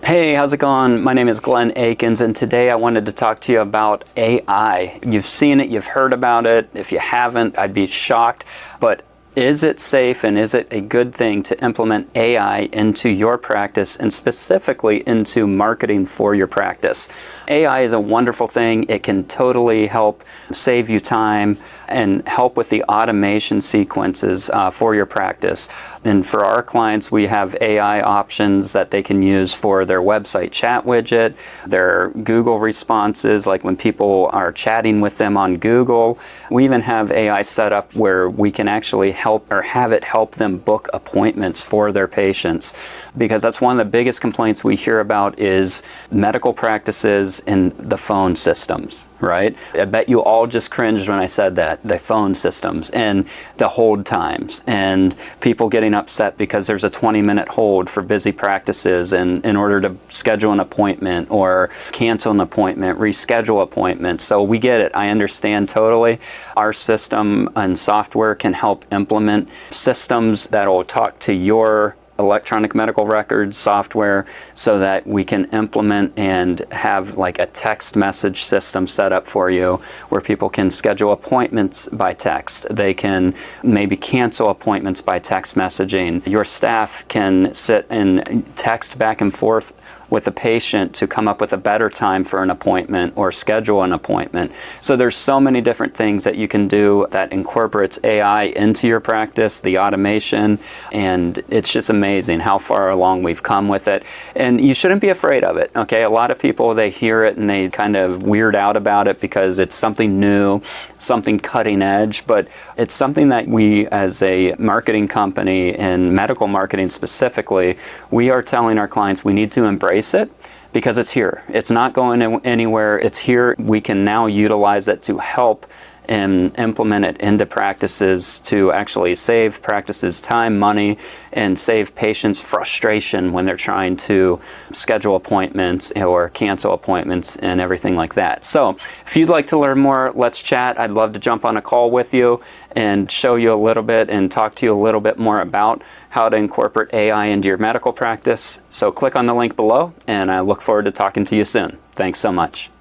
Hey, how's it going? My name is Glenn Akins, and today I wanted to talk to you about AI. You've seen it, you've heard about it. If you haven't, I'd be shocked. But is it safe and is it a good thing to implement AI into your practice and specifically into marketing for your practice? AI is a wonderful thing. It can totally help save you time and help with the automation sequences for your practice. And for our clients, we have AI options that they can use for their website chat widget, their Google responses, like when people are chatting with them on Google. We even have AI set up where we can actually help or have it help them book appointments for their patients, because that's one of the biggest complaints we hear about is medical practices and the phone systems, right? I bet you all just cringed when I said that, the phone systems and the hold times and people getting upset because there's a 20-minute hold for busy practices and in order to schedule an appointment or cancel an appointment, reschedule appointments. So we get it. I understand totally. Our system and software can help implement systems that will talk to your electronic medical records software so that we can implement and have like a text message system set up for you where people can schedule appointments by text. They can maybe cancel appointments by text messaging. Your staff can sit and text back and forth with the patient to come up with a better time for an appointment or schedule an appointment. So there's so many different things that you can do that incorporates AI into your practice, the automation, and it's just amazing how far along we've come with it. And you shouldn't be afraid of it, okay? A lot of people, they hear it and they kind of weird out about it because it's something new, something cutting edge, but it's something that we as a marketing company and medical marketing specifically, we are telling our clients we need to embrace it because it's here. It's not going anywhere. It's here. We can now utilize it to help and implement it into practices to actually save practices time, money, and save patients frustration when they're trying to schedule appointments or cancel appointments and everything like that. So if you'd like to learn more, let's chat. I'd love to jump on a call with you and show you a little bit and talk to you a little bit more about how to incorporate AI into your medical practice. So click on the link below, and I look forward to talking to you soon. Thanks so much.